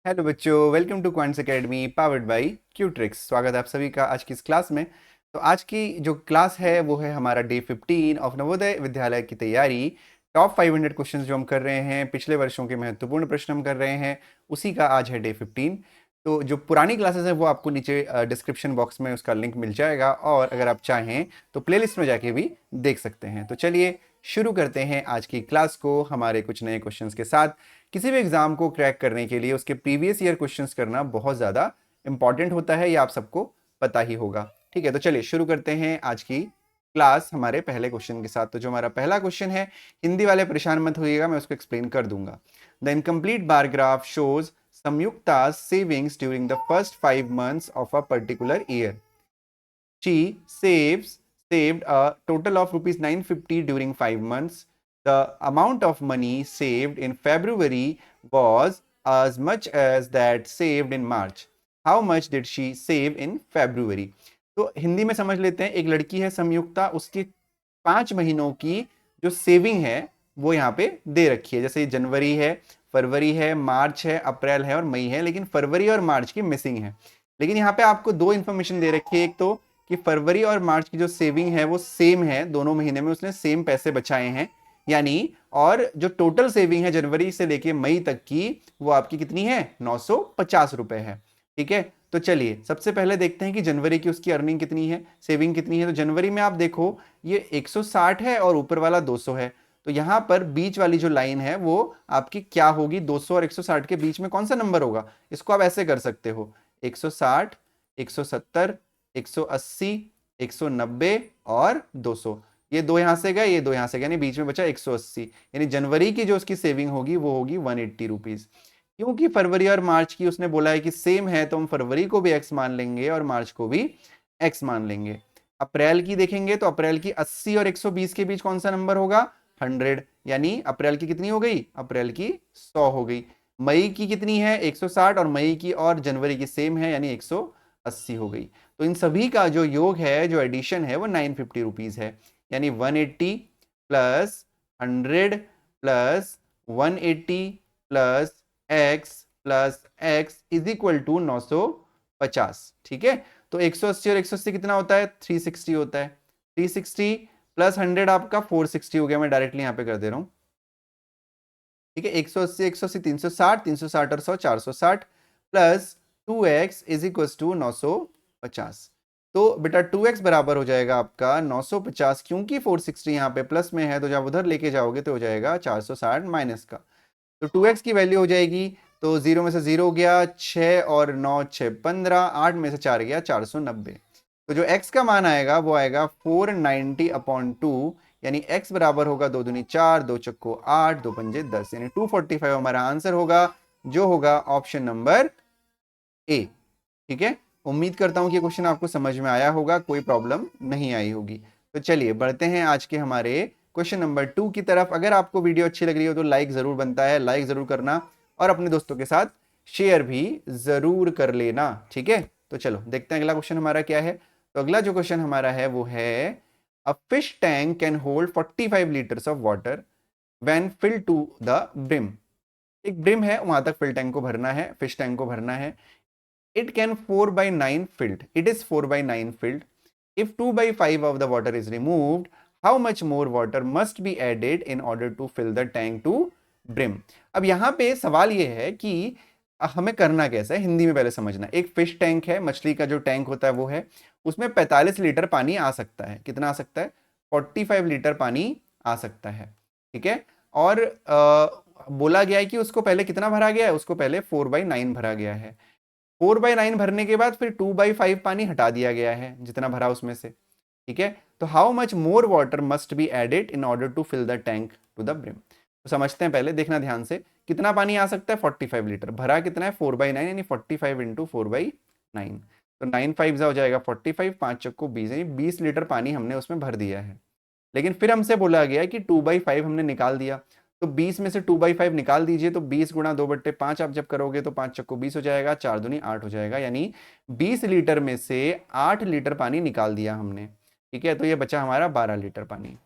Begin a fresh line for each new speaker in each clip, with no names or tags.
Hello बच्चों, welcome to Quants Academy powered by Qutrix. स्वागत है आप सभी का आज की इस क्लास में। तो आज की जो क्लास है वो है हमारा डे 15 ऑफ नवोदय विद्यालय की तैयारी। टॉप 500 क्वेश्चंस जो हम कर रहे हैं, पिछले वर्षों के महत्वपूर्ण प्रश्न हम कर रहे हैं, उसी का आज है डे 15। तो जो पुरानी क्लासेस हैं वो आपको नीचे डिस्क्रिप्शन बॉक्स में उसका लिंक मिल जाएगा, और अगर आप चाहें तो प्लेलिस्ट में जाके भी देख सकते हैं। तो चलिए शुरू करते हैं आज की क्लास को हमारे कुछ नए क्वेश्चंस के साथ। किसी भी एग्जाम को क्रैक करने के लिए उसके प्रीवियस ईयर क्वेश्चंस करना बहुत ज़्यादा इंपॉर्टेंट होता है, ये आप सबको पता ही होगा। ठीक है, तो चलिए शुरू करते हैं आज की क्लास हमारे पहले क्वेश्चन के साथ। तो जो हमारा पहला क्वेश्चन है, हिंदी वाले परेशान मत होइएगा, मैं उसको एक्सप्लेन कर दूंगा। The incomplete bar graph shows Samyukta savings during the first 5 months of a particular year. She saved a total of rupees 950 during 5 months. The amount of money saved in February was as much as that saved in March. How much did she save in February? तो हिंदी में समझ लेते हैं। एक लड़की है संयुक्ता, उसकी 5 महीनों की जो सेविंग है वो यहाँ पे दे रखी है। जैसे जनवरी है, फरवरी है, मार्च है, अप्रैल है और मई है, लेकिन फरवरी और मार्च की मिसिंग है। लेकिन यहाँ पे आपको दो इन्फॉर्मेशन दे रखी है। एक तो कि फरवरी और मार्च की जो सेविंग है वो सेम है, दोनों महीने में उसने सेम पैसे बचाए हैं यानी, और जो टोटल सेविंग है जनवरी से लेके मई तक की वो आपकी कितनी है, 950 रुपए है। ठीक है, तो चलिए सबसे पहले देखते हैं कि जनवरी की उसकी अर्निंग कितनी है, सेविंग कितनी है। तो जनवरी में आप देखो ये 160 है और ऊपर वाला 200 है। तो यहां पर बीच वाली जो लाइन है वो आपकी क्या होगी, 200 और 160 के बीच में कौन सा नंबर होगा। इसको आप ऐसे कर सकते हो, 160, 170, 180, 190 और 200। ये दो यहां से गए, ये दो यहां से गए, यानी बीच में बचा 180। यानी जनवरी की जो उसकी सेविंग होगी वो होगी 180 रुपीज। क्योंकि फरवरी और मार्च की उसने बोला है कि सेम है, तो हम फरवरी को भी एक्स मान लेंगे और मार्च को भी एक्स मान लेंगे। अप्रैल की देखेंगे तो अप्रैल की 80 और 120 के बीच कौन सा नंबर होगा, 100। यानी अप्रैल की कितनी हो गई, अप्रैल की 100 हो गई। मई की कितनी है, 160, और मई की और जनवरी की सेम है यानी 180 हो गई। तो इन सभी का जो योग है, जो एडिशन है, वो 950 रुपीज है। यानी 180 plus 100 plus 180 plus x is equal to 950। ठीक है, तो 180 और 180 कितना होता है, 360 होता है। 360 प्लस 100 आपका 460 हो गया, मैं डायरेक्टली यहां पे कर दे रहा हूं। ठीक है, 180 180 360, 360 और 100 460 plus 2x is equal to 950। तो बेटा 2x बराबर हो जाएगा आपका 950, क्योंकि 460 यहाँ पे प्लस में है तो जब उधर लेके जाओगे तो हो जाएगा 460 माइनस का। तो 2x की वैल्यू हो जाएगी, तो 0 में से 0 गया, 6 और 9 6 15, 8 में से 4 गया 490। तो जो x का मान आएगा वो आएगा 490/2, यानी x बराबर होगा 2 दूनी 4, 2 चक्को 8, 2 पंजे 10, यानी 245 हमारा आंसर होगा, जो होगा ऑप्शन नंबर ए। ठीक है, उम्मीद करता हूं कि क्वेश्चन आपको समझ में आया होगा, कोई प्रॉब्लम नहीं आई होगी। तो चलिए बढ़ते हैं आज के हमारे क्वेश्चन नंबर 2 की तरफ। अगर आपको वीडियो अच्छी लग रही हो तो लाइक जरूर बनता है, लाइक जरूर करना और अपने दोस्तों के साथ शेयर भी जरूर कर लेना। ठीक है, तो चलो देखते हैं अगला क्वेश्चन हमारा क्या है। तो अगला जो क्वेश्चन हमारा है वो है, a fish tank can hold 45 litres of water when filled to the brim. एक ब्रिम है, वहां तक फिल टैंक को भरना है, फिश टैंक को भरना है। It can 4/9 filled. It is 4/9 filled. If 2/5 of the water is removed, how much more water must be added in order to fill the tank to brim? अब यहाँ पे सवाल ये है कि हमें करना कैसा है, हिंदी में पहले समझना। एक फिश टैंक है, मछली का जो टैंक होता है वो है, उसमें 45 लीटर पानी आ सकता है। कितना आ सकता है, 45 लीटर पानी आ सकता है। ठीक है, और बोला गया है कि उसको पहले कितना भरा गया है, उसको पहले 4/9 भरा गया है। 4/9 भरने के बाद फिर 2/5 पानी हटा दिया गया है, जितना भरा उसमें से। ठीक है, तो how much more water must be added in order to fill the tank to the brim. तो समझते हैं, पहले देखना ध्यान से, कितना पानी आ सकता है, 45 लीटर। भरा कितना है, 4/9, यानी 45 इंटू 4/9। तो 9 5 हो जाएगा 45, 5 चक्को 20, यानी 20 लीटर पानी हमने उसमें भर दिया है। लेकिन फिर हमसे बोला गया कि 2/5 हमने निकाल दिया, तो 20 में से 2/5 निकाल दीजिए, तो 20 गुणा 2/5 आप जब करोगे तो 5 चक्को 20 हो जाएगा, 4 दूनी 8 हो जाएगा, यानी 20 लीटर में से 8 लीटर पानी निकाल दिया हमने। ठीक है, तो ये बचा हमारा 12 लीटर पानी।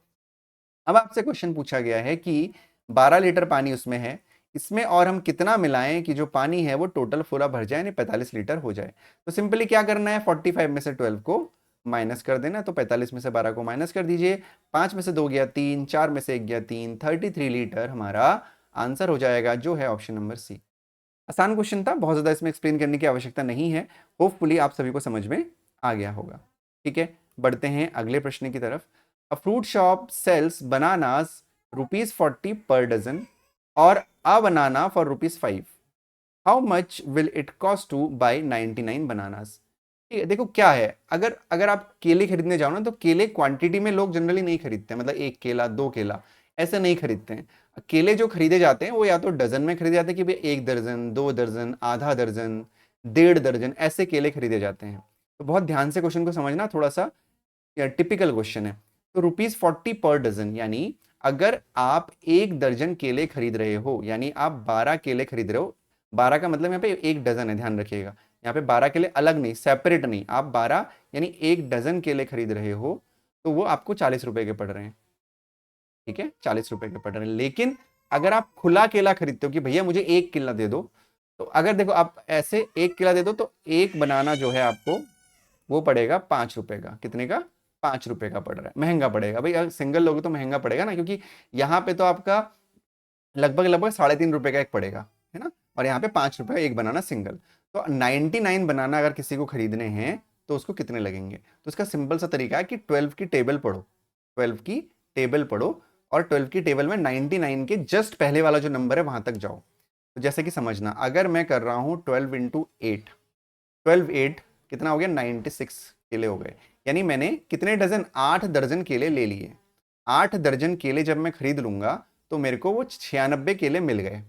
अब आपसे क्वेश्चन पूछा गया है कि 12 लीटर पानी उसमें है, इसमें और हम कितना मिलाएं कि जो पानी है वो टोटल पूरा भर जाए, यानी 45 लीटर हो जाए। तो सिंपली क्या करना है, 45 में से 12 को माइनस कर देना। तो 45 में से 12 को माइनस कर दीजिए, 5 में से 2 गया 3, 4 में से 1 गया 3, 33 लीटर हमारा आंसर हो जाएगा, जो है ऑप्शन नंबर सी। आसान क्वेश्चन था, बहुत ज़्यादा इसमें एक्सप्लेन करने की आवश्यकता नहीं है। होपफुली आप सभी को समझ में आ गया होगा। ठीक है, बढ़ते हैं अगले प्रश्न की तरफ। A fruit shop sells bananas ₹40 per dozen और a banana for ₹5। How much will it cost to buy 99 bananas. ठीक है, देखो क्या है, अगर अगर आप केले खरीदने जाओ ना, तो केले क्वांटिटी में लोग जनरली नहीं खरीदते हैं, मतलब 1 केला 2 केला ऐसे नहीं खरीदते हैं। केले जो खरीदे जाते हैं वो या तो डजन में खरीदे जाते हैं कि भाई 1 दर्जन, 2 दर्जन, आधा दर्जन, 1.5 दर्जन, ऐसे केले खरीदे जाते हैं। तो बहुत ध्यान से क्वेश्चन को समझना, थोड़ा सा टिपिकल क्वेश्चन है। तो ₹40 पर डजन, यानी अगर आप 1 दर्जन केले खरीद रहे हो, यानी आप 12 केले खरीद रहे हो। 12 का मतलब यहाँ पे 1 डजन है, ध्यान रखिएगा। यहाँ पे 12 केले अलग नहीं, सेपरेट नहीं, आप 12 यानी 1 डजन केले खरीद रहे हो, तो वो आपको 40 रुपए के पड़ रहे हैं। ठीक है, 40 रुपए के पड़ रहे हैं। लेकिन अगर आप खुला केला खरीदते हो कि भैया मुझे 1 केला दे दो, तो अगर देखो आप ऐसे 1 केला दे दो, तो एक बनाना जो है आपको वो पड़ेगा 5 रुपए का। कितने का? 5 रुपए का पड़ रहा है। महंगा पड़ेगा भाई, अगर सिंगल लोगे तो महंगा पड़ेगा ना, क्योंकि यहाँ पे तो आपका लगभग लगभग 3.5 रुपए का एक पड़ेगा, है ना, और यहाँ पे 5 रुपए एक बनाना सिंगल। तो 99 बनाना अगर किसी को खरीदने हैं तो उसको कितने लगेंगे? तो इसका सिंपल सा तरीका है कि 12 की टेबल पढ़ो, 12 की टेबल पढ़ो, और 12 की टेबल में 99 के जस्ट पहले वाला जो नंबर है वहां तक जाओ। तो जैसे कि समझना, अगर मैं कर रहा हूँ 12 इंटू 8, 12 8 कितना हो गया? 96 केले हो गए। यानी मैंने कितने डजन? 8 दर्जन केले ले लिए। 8 दर्जन केले जब मैं खरीद लूंगा तो मेरे को वो 96 केले मिल गए।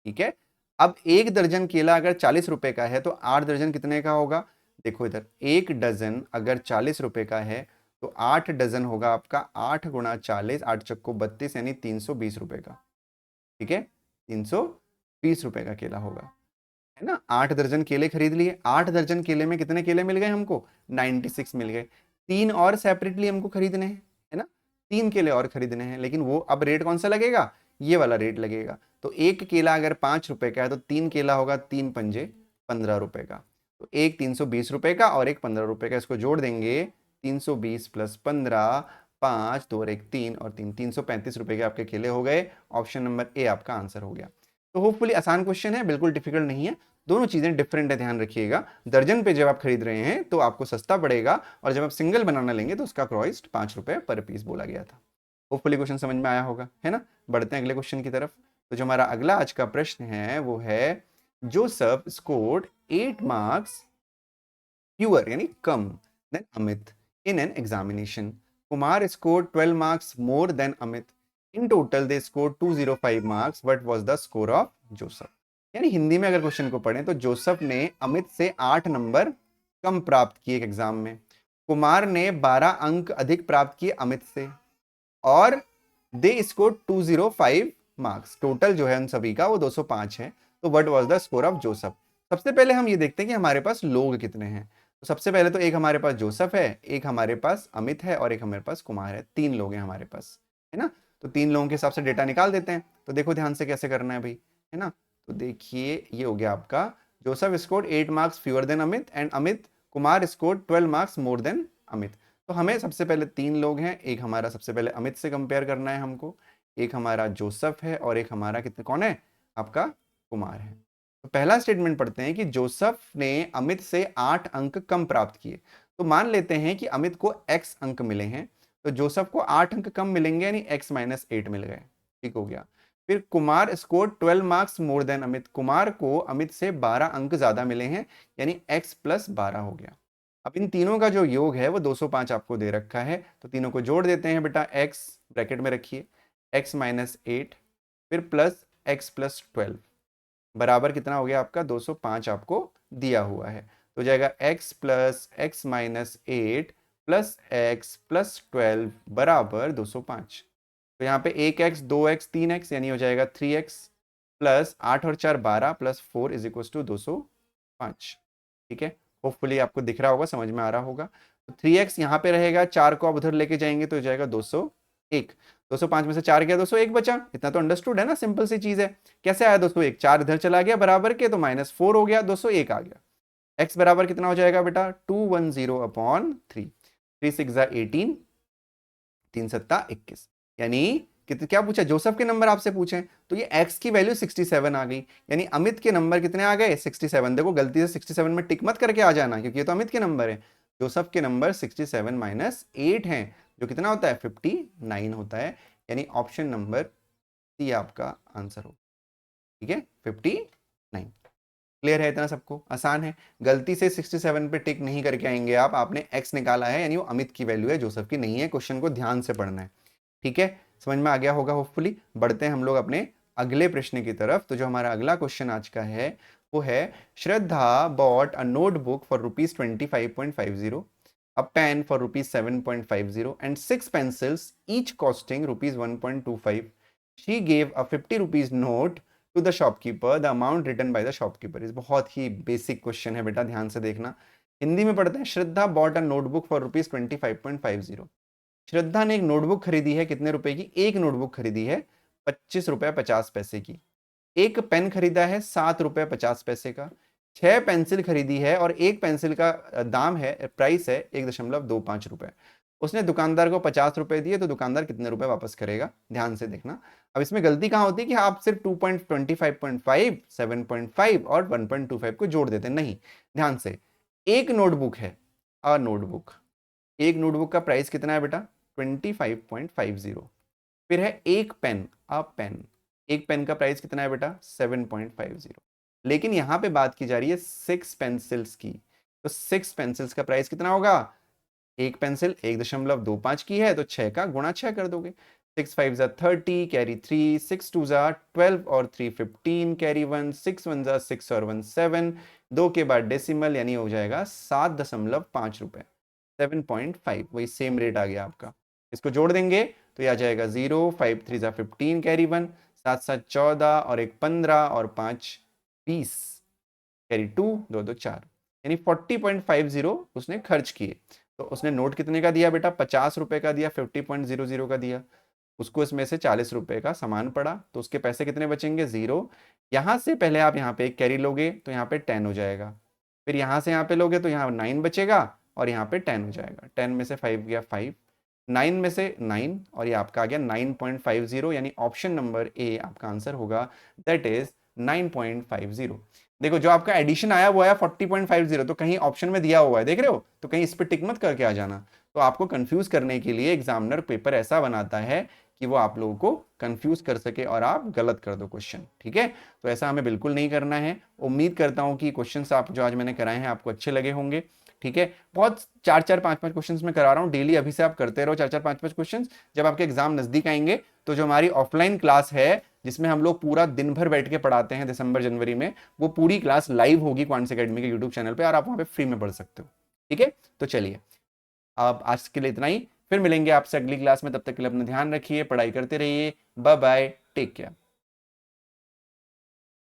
ठीक है, अब 1 दर्जन केला अगर 40 रुपए का है तो 8 दर्जन कितने का होगा? देखो इधर, 1 डजन अगर 40 रुपए का है तो 8 डजन होगा आपका 8 गुणा 40, 8 चक्को 32, यानी 320 रुपए का। ठीक है, 320 रुपए का केला होगा, है ना। 8 दर्जन केले खरीद लिए। 8 दर्जन केले में कितने केले मिल गए हमको? 96 मिल गए। 3 और सेपरेटली हमको खरीदने हैं, है ना, 3 केले और खरीदने हैं, लेकिन वो अब रेट कौन सा लगेगा? ये वाला रेट लगेगा। तो एक केला अगर 5 रुपए का है तो 3 केला होगा 3 पंजे 15 रुपए का। तो एक 320 रुपए का और एक 15 रुपए का, इसको जोड़ देंगे, 320 प्लस 15, 5 2 और 1 3 और 3, 335 रुपए के आपके केले हो गए। ऑप्शन नंबर ए आपका आंसर हो गया। तो होपफुली आसान क्वेश्चन है, बिल्कुल डिफिकल्ट नहीं है। दोनों चीजें डिफरेंट है, ध्यान रखिएगा। दर्जन पे जब आप खरीद रहे हैं तो आपको सस्ता पड़ेगा, और जब आप सिंगल बनाना लेंगे तो उसका कॉस्ट 5 रुपए पर पीस बोला गया था। होपफुली क्वेश्चन समझ में आया होगा, है ना। बढ़ते हैं अगले क्वेश्चन की तरफ। तो जो हमारा अगला आज का प्रश्न है वो है, जोसेफ स्कोर्ड 8 मार्क्स fewer यानी कम than Amit in an examination. Kumar scored 12 marks more than Amit. In total they scored 205 marks. What was the score of Joseph? यानी हिंदी में अगर क्वेश्चन को पढ़ें तो जोसेफ ने अमित से 8 नंबर कम प्राप्त किए एक एग्जाम में, कुमार ने 12 अंक अधिक प्राप्त किए अमित से, और दे स्कोर 205 मार्क्स। टोटल जो है उन सभी का वो 205 है। तो what was the score of Joseph? सबसे पहले हम ये देखते हैं कि हमारे पास लोग कितने हैं। तो सबसे पहले तो एक हमारे पास जोसेफ है, एक हमारे पास अमित है, और एक हमारे पास कुमार है। 3 लोग हैं हमारे पास, है ना। तो 3 लोगों के हिसाब से डेटा निकाल देते हैं। तो देखो ध्यान से कैसे करना है भाई, है ना। तो देखिए ये हो गया आपका, Joseph scored 8 marks fewer than Amit, and Amit Kumar scored 12 marks more than Amit. तो हमें सबसे पहले 3 लोग हैं, एक हमारा सबसे पहले अमित से कंपेयर करना है हमको, एक हमारा जोसेफ है, और एक हमारा कितने कौन है? आपका कुमार है। तो पहला स्टेटमेंट पढ़ते हैं कि जोसेफ ने अमित से 8 अंक कम प्राप्त किए। तो मान लेते हैं कि अमित को x अंक मिले हैं, तो जोसेफ को 8 अंक कम मिलेंगे, यानी x माइनस 8 मिल गए। ठीक हो गया। फिर Kumar score 12 marks more than Amit, Kumar को अमित से 12 अंक ज्यादा मिले हैं, यानी x प्लस 12 हो गया। अब इन तीनों का जो योग है वो 205 आपको दे रखा है, तो तीनों को जोड़ देते हैं बेटा। x ब्रैकेट में रखिए, x माइनस 8 फिर प्लस x प्लस 12 बराबर कितना हो गया आपका? 205 आपको दिया हुआ है। तो जाएगा x plus x minus 8 plus x plus 12 बराबर 205। तो यहाँ पे 1x 2x 3x यानी हो जाएगा 3x प्लस 8 और 4 12 प्लस 4 इज इक्वल टू 205। ठीक है, होपफुली आपको दिख रहा होगा, समझ में आ रहा होगा। तो 3x यहाँ पे रहेगा, 4 को आप उधर लेके जाएंगे तो हो जाएगा 201। 205 में से 4 गया 201 बचा, इतना तो अंडरस्टूड है ना, सिंपल सी चीज है। कैसे आया 201, 4 इधर चला गया बराबर के, तो -4 हो गया, 201 आ गया। x बराबर कितना हो जाएगा बेटा, 210/3, 3 6 18, 3 7 21, यानी कितने, क्या पूछा, जोसेफ के नंबर आपसे पूछे, तो ये x की वैल्यू 67 आ गई, यानी अमित के नंबर कितने आ गए, 67। देखो गलती से 67 में टिक मत करके आ जाना, क्योंकि ये तो अमित के नंबर है। जोसेफ के नंबर 67 माइनस 8 हैं, जो कितना होता है, 59 होता है, यानी ऑप्शन नंबर सी आपका आंसर हो। ठीक है, 59। क्लियर है इतना सबको, आसान है। गलती से 67 पे टिक नहीं करके आएंगे आप, आपने x निकाला है, यानी वो अमित की वैल्यू है, जोसेफ की नहीं है। क्वेश्चन को ध्यान से पढ़ना है, ठीक है, समझ में आ गया होगा होपफुली। बढ़ते हैं हम लोग अपने अगले प्रश्न की तरफ। तो जो हमारा अगला क्वेश्चन आज का है वो है, Shraddha bought a notebook for ₹25.50, a pen for ₹7.50 and 6 pencils each costing ₹1.25. She gave a ₹50 note to the shopkeeper. The amount written by the shopkeeper is, बहुत ही बेसिक क्वेश्चन है बेटा, ध्यान से देखना। हिंदी में पढ़ते हैं। श्रद्धा बॉट अ नोटबुक फॉर ₹25.50। श्रद्धा ने एक नोटबुक खरीदी है, कितने रुपए की, एक नोटबुक खरीदी है 25 रुपए 50 पैसे की। एक पेन खरीदा है 7 रुपए 50 पैसे का। 6 पेंसिल खरीदी है और एक पेंसिल का दाम है, प्राइस है 1.25 रुपए। उसने दुकानदार को 50 रुपए दिए, तो दुकानदार कितने रुपए वापस करेगा, ध्यान से देखना। अब इसमें गलती कहाँ होती है कि आप सिर्फ 2.25.5, 7.5 और 1.25 को जोड़ देते हैं, नहीं, ध्यान से। एक नोटबुक है, अ नोटबुक, एक नोटबुक का प्राइस कितना है बेटा, 25.50। फिर है एक पेन, अ पेन, एक पेन का प्राइस कितना है बेटा, 7.50। लेकिन यहां पे बात की जा रही है 6 पेंसिल्स की, तो 6 पेंसिल्स का प्राइस कितना होगा, एक पेंसिल 1.25 की है, तो 6 का गुणा 6 कर दोगे। 6 5 जा 30, कैरी 3, 6 2 जा 12 और 3 15, कैरी 1, 6 1 जा 6 और 1 7, 2 के बाद डेसिमल, यानी हो जाएगा 7.5 रुपए, 7.5, वही सेम रेट आ गया आपका। इसको जोड़ देंगे तो यह आ जाएगा 0, 5 3 जा 15, कैरी 1, 7 7 14 और 1 15 और 5 20, कैरी 2, 2 2 4, यानी 40.50 उसने खर्च किए। तो उसने नोट कितने का दिया बेटा, 50 रुपए का दिया, 50.00 का दिया। उसको इसमें से 40 रुपए का सामान पड़ा, तो उसके पैसे कितने बचेंगे, 0। यहां से पहले आप यहाँ पे एक कैरी लोगे तो यहाँ पे 10 हो जाएगा, फिर यहाँ से यहाँ पे लोगे तो यहाँ 9 बचेगा और यहाँ पे 10 हो जाएगा। 10 में से 5 गया 5, 9 में से 9 और ये आपका आ गया 9.50, यानी ऑप्शन नंबर ए आपका आंसर होगा, दैट इज 9.50। देखो जो आपका एडिशन आया वो आया 40.50, तो कहीं ऑप्शन में दिया हुआ है, देख रहे हो, तो कहीं इस पर टिक मत करके आ जाना। तो आपको कंफ्यूज करने के लिए एग्जामिनर पेपर ऐसा बनाता है कि वो आप लोगों को कंफ्यूज कर सके और आप गलत कर दो क्वेश्चन, ठीक है। तो ऐसा हमें बिल्कुल नहीं करना है। उम्मीद करता हूं कि क्वेश्चंस आप जो आज मैंने कराए हैं आपको अच्छे लगे होंगे, ठीक है। बहुत 4 4 5 5 क्वेश्चंस में करा रहा हूँ डेली, अभी से आप करते रहो 4 4 5 5 क्वेश्चंस। जब आपके एग्जाम नजदीक आएंगे तो जो हमारी ऑफलाइन क्लास है जिसमें हम लोग पूरा दिन भर बैठ के पढ़ाते हैं दिसंबर जनवरी में, वो पूरी क्लास लाइव होगी क्वांट्स एकेडमी के यूट्यूब चैनल पे और आप वहां पे फ्री में पढ़ सकते हो, ठीक है। तो चलिए अब आज के लिए इतना ही, फिर मिलेंगे आपसे अगली क्लास में। तब तक के लिए अपना ध्यान रखिए, पढ़ाई करते रहिए, बाय बाय, टेक केयर।